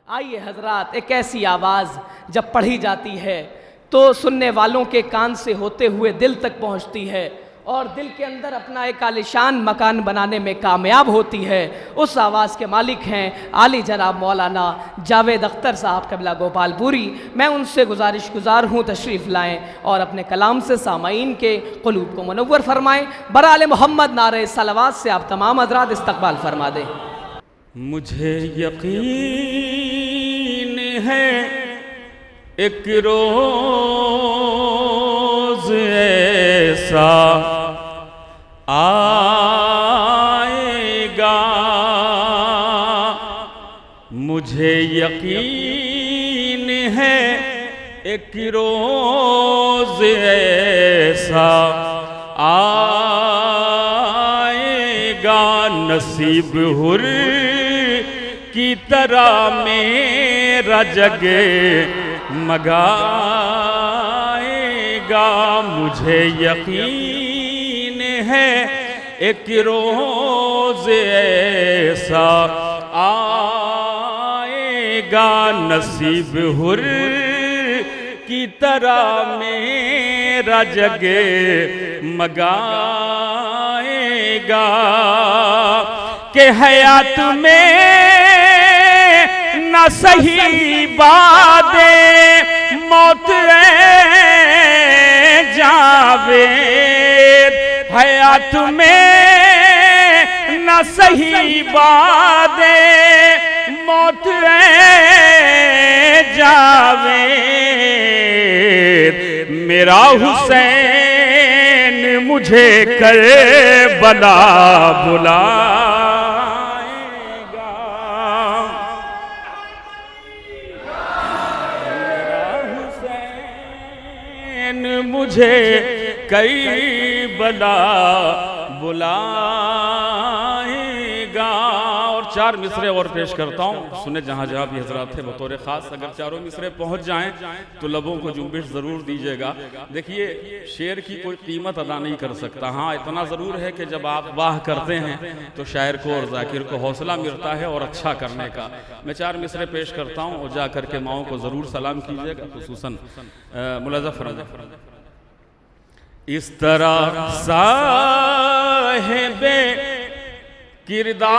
आइए हजरात, एक ऐसी आवाज़ जब पढ़ी जाती है तो सुनने वालों के कान से होते हुए दिल तक पहुंचती है और दिल के अंदर अपना एक आलिशान मकान बनाने में कामयाब होती है। उस आवाज़ के मालिक हैं आली जनाब मौलाना जावेद अख्तर साहब क़िबला गोपालपुरी। मैं उनसे गुज़ार हूँ तशरीफ़ लाएँ और अपने कलाम से सामाईन के क़ुलूब को मुनव्वर फरमाएँ। बराल मोहम्मद नारे सलवात से आप तमाम हज़रात इस्तक़बाल फरमा दें। मुझे यकीन है एक रोज़ ऐसा आएगा, मुझे यकीन है एक रोज़ ऐसा आएगा, नसीब हुर की तरह मेरा जगे मगाएगा। मुझे यकीन है एक रोज़ ऐसा आएगा, नसीब हुर की तरह मेरा जगे मगाएगा। के हयात में न सही बादे मौत जावेद, हयात में न सही बादे मौत जावेद, मेरा हुसैन मुझे करबला बुलाएगा। मेरा हुसैन मुझे करबला बुलाएगा। और चार मिसरे और पेश करता हूँ, सुने जहाँ जहाँ भी हजरात थे बतौर ख़ास। अगर चारों मिसरे पहुँच जाएं तो लबों को जुम्बिश ज़रूर दीजिएगा। देखिए, शेर की कोई कीमत अदा नहीं कर सकता। हाँ, इतना ज़रूर है कि जब आप वाह करते हैं तो शायर को और ज़ाकिर को हौसला मिलता है और अच्छा करने का। मैं चार मिसरे पेश करता हूँ और जा करके माओं को ज़रूर सलाम कीजिएगा, खुसूसन मुलाज़ा फरमा। इस तरह साहिबे किरदार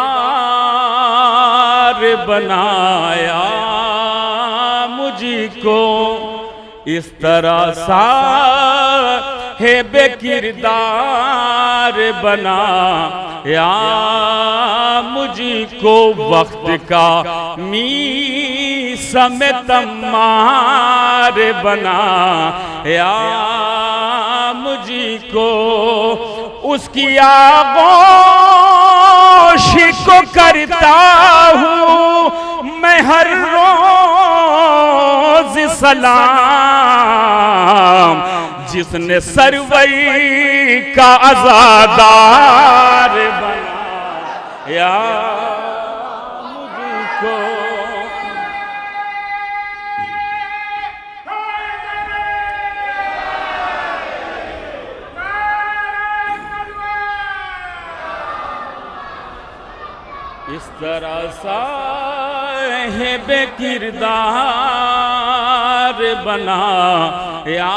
बनाया मुझको, इस तरह साहिबे किरदार बनाया मुझको, वक्त का मीसम तम्मार बनाया मुझको, उसकी आगोश को करता हूँ मैं हर रोज सलाम, जिसने सरवर का आज़ादार बनाया मुझको। इस तरह साहिब किरदार बनाया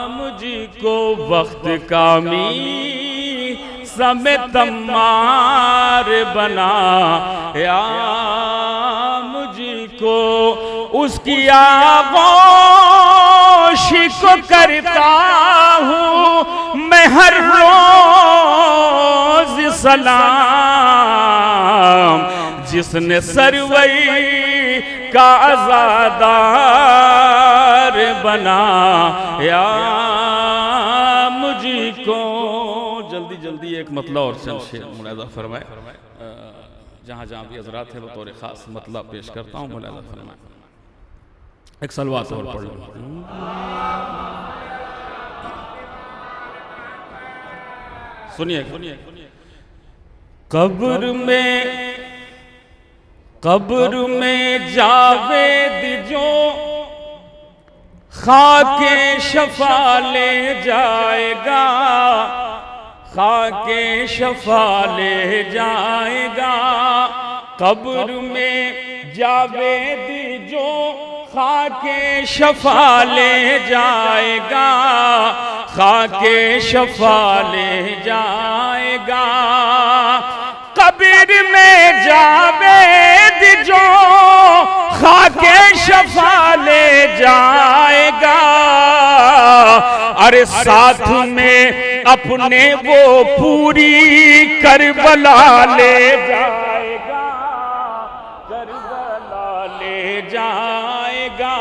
मुझको, वक्त का मीसम तम्मार बनाया मुझको, उसकी आगोश को करता हूँ मैं हर रोज सलाम, जिसने सरवर का आज़ादार बनाया मुझको। जल्दी जल्दी एक मतलब और चंद शेर मुलाज़ा फरमाए। जहाँ जहाँ भी हज़रात है बतौर ख़ास मतलब पेश करता हूँ, मुलाज़ा फरमाए। एक सलवात और पढ़ लो। सुनिए सुनिए। कब्र में जावेद जो खाके शफा ले जाएगा, खाके शफा ले जाएगा, कब्र में जावेद जो खाके शफा ले जाएगा, खाके शफा ले जाएगा। कब्र में जावेद जो खाके शफा ले जाएगा, अरे साथ में अपने वो पूरी करबला ले जाएगा, करबला ले जाएगा।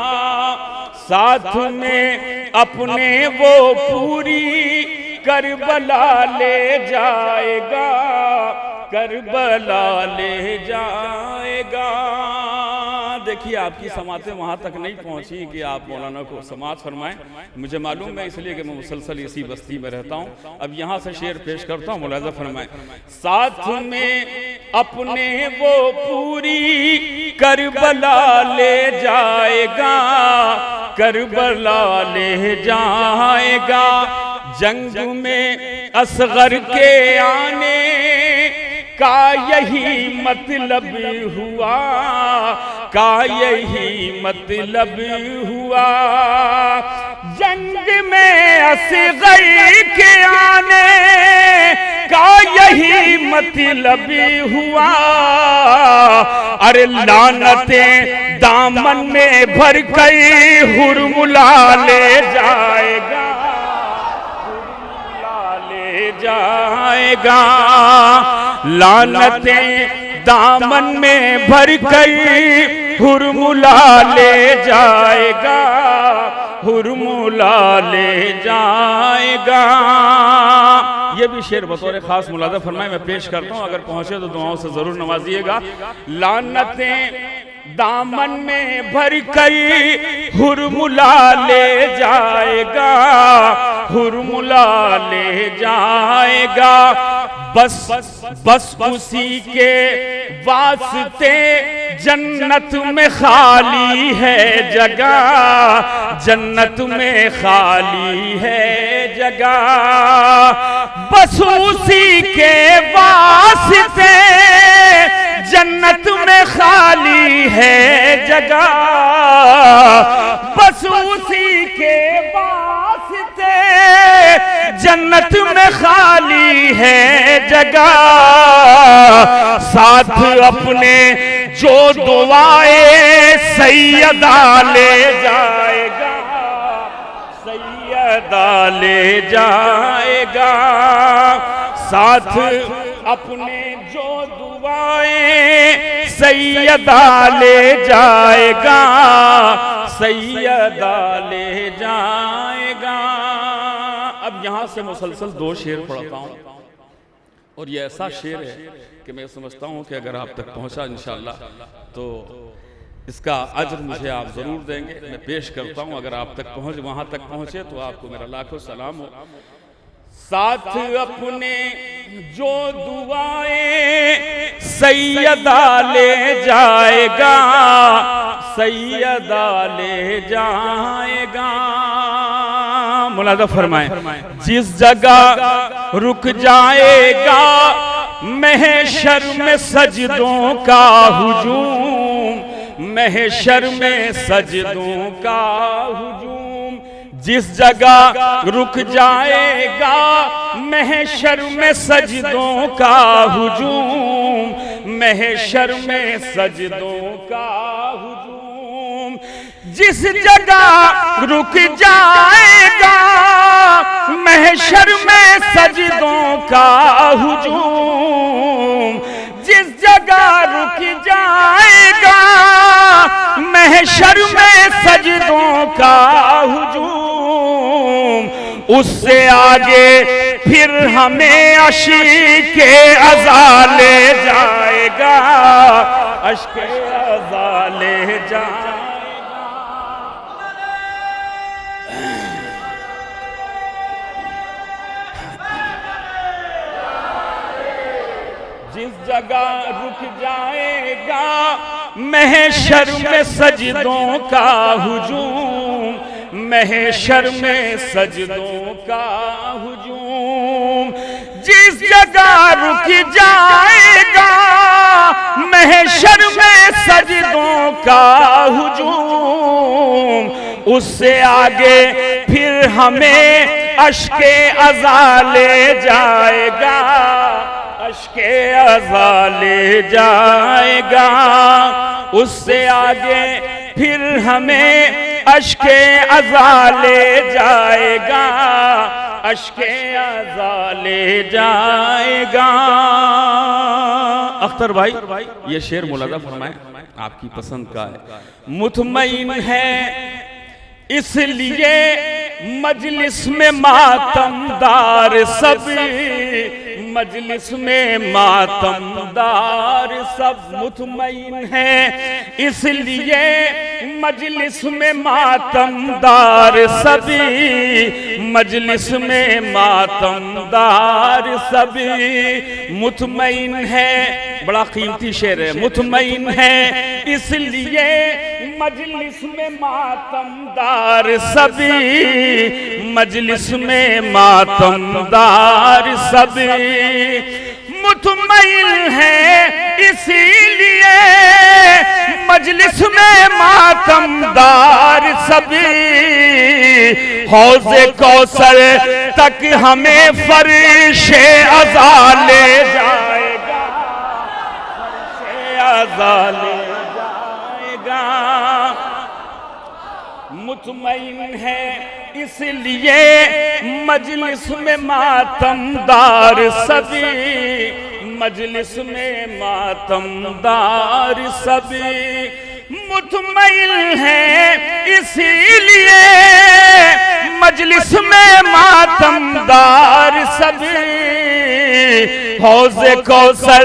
साथ में अपने वो पूरी करबला ले जाएगा, करबला ले जाएगा। देखिए आपकी समातें वहाँ तक नहीं पहुँची कि आप मौलाना को समात फरमाएं, मुझे मालूम है इसलिए कि मैं मुसलसल इसी बस्ती में रहता हूँ। अब यहाँ से शेर पेश करता हूँ, मुलाज़ा फरमाएं। साथ में अपने वो पूरी करबला ले जाएगा, करबला ले जाएगा। जंग में असगर के आने का यही मतलब हुआ, का यही मतलब हुआ। जंग में असगर के आने का यही मतलब हुआ। अरे लानतें दामन में भर कर हुरमुला ले जाएगा, हुरमुला ले जाएगा। लानतें दामन में भर कर हुरमुला ले जाएगा, हुरमुला ले जाएगा। ये भी शेर बतौर खास मुलाज़ा फरमाए मैं पेश करता हूँ, अगर पहुंचे तो दुआओं से जरूर नवाजिएगा। लानतें दामन में भर कर हुरमुला ले जाएगा, हुरमुला ले जाएगा। बस बस उसी के वास्ते जन्नत में खाली है जगह, जन्नत में खाली है जगह। बस उसी के वास्ते जन्नत में खाली है जगह, बस उसी के वास्ते जन्नत में खाली है जगह। साथ अपने जो दुआए सैयदा ले जाएगा, सैयदा ले जाएगा। साथ अपने जो दुआएं सैयदा ले जाएगा, सैयदा ले जाएगा। अब यहाँ से मुसलसल दो शेर पढ़ता हूँ और ये ऐसा शेर है कि मैं समझता हूँ कि अगर आप तक पहुँचा इंशाअल्लाह तो इसका अज्र मुझे आप ज़रूर देंगे। मैं पेश करता हूँ, अगर आप तक वहाँ तक पहुँचे तो आपको मेरा लाखों सलाम हो। साथ अपने जो दुआएं सैयदा ले जाएगा, सैयदा ले जाएगा। मुलाज़ा फरमाएं, जिस जगह रुक जाएगा महशर में सजदों का हुजूम, महशर में सजदों का हुजूम। जिस जगह रुक जाएगा महशर में सजदों का हुजूम, महशर में सजदों का हुजूम। जिस जगह रुक जाएगा महशर में सजदों का हुजूम, जिस जगह रुक जाएगा महशर में सजदों का हुजूम, उससे आगे फिर हमें अश्के अज़ा ले जाएगा, अश्के अज़ा ले जाएगा। जिस जगह रुक जाएगा महशर में सजदों का हुजूम, महशर में सजदों का हुजूम। जिस जगह रुक जाएगा महशर में सजदों का हुजूम, उससे आगे फिर हमें अश्के अज़ा ले जाएगा, अश्के अज़ा ले जाएगा। उससे आगे फिर हमें अश्के अज़ा ले जाएगा, अश्के अज़ा ले जाएगा। अख्तर भाई ये शेर मुलाज़ा फरमाए, आपकी पसंद का है। मुतमईन है इसलिए मजलिस में मातमदार सब, मजलिस में मातमदार सब। मुतमईन है इसलिए मजलिस में मातमदार सभी, मजलिस में मातमदार सभी। मुतमईन है, बड़ा कीमती शेर है। मुतमईन है इसलिए मजलिस में मातमदार सभी, मजलिस में मातमदार सभी। मुतमईन है इसीलिए मजलिस में मातमदार सभी। हौज़े कौसर तक हमें फर्शे अज़ा ले जाएगा, फर्शे अज़ा ले जाएगा। मुतमईन है इसलिए मजलिस में मातमदार सभी, मजलिस में मातमदार सभी। मुतमईन है इसीलिए मजलिस में मातमदार सभी। हौज़े कौसर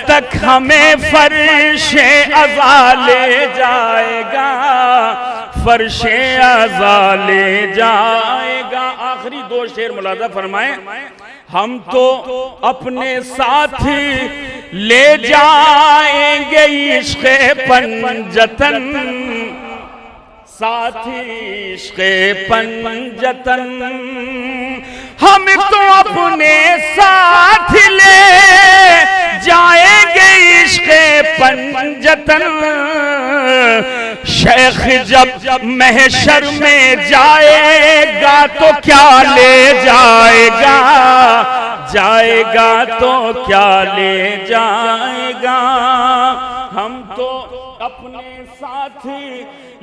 तक हमें फर्शे अज़ा ले जाएगा, फर्शे अज़ा ले जाएगा। आखिरी दो शेर मुलाज़ा फरमाएं। हम तो अपने साथ ले जाएंगे इश्क़े पंजतन, साथी इश्क़े पंजतन। हम तो अपने साथ ले जाएंगे इश्क़े पंजतन। शेख जब महशर में जाएगा तो क्या ले जाएगा, जाएगा तो क्या ले जाएगा। हम तो अपने साथ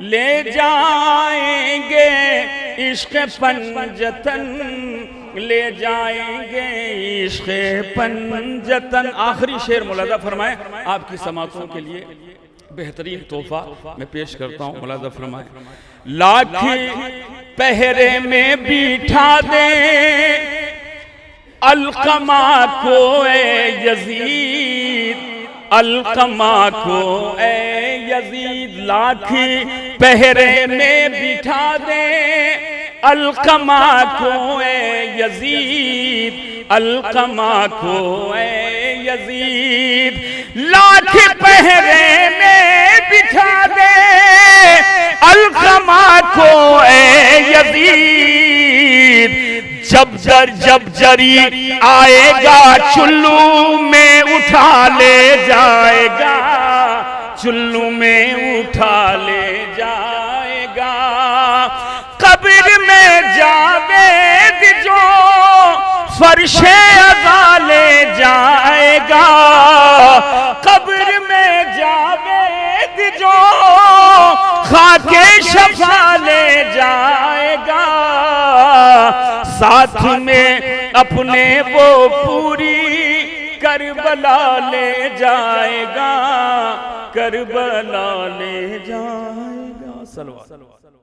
ले जाएंगे इश्क़ पंजतन, ले जाएंगे इश्क़ पंजतन। आखिरी शेर मुलाज़ा फरमाए, आपकी समातों के लिए बेहतरीन तोहफा मैं पेश करता हूँ। मुलाज़ा फरमाए। लाख पहरे में बिठा दे अलकमा को ए यजीद, अलकमा को ए यजीद। लाख पहरे में बिठा दे अलकमा को ए यजीद, अलकमा को ए यजीद। लाख पहरे में बिठा दे अलकमा को ए यजीद। जब जरी आएगा चुल्लू में उठा ले जाएगा, चुल्लू में उठा ले जाएगा। कब्र में जावेद जो फर्शे अज़ा ले जाएगा, कब्र में जावेद जो खाके शफा ले जाएगा। साथ में अपने वो पूरी करबला ले जाएगा, करबला ले जाएगा। सल्लल्लाहु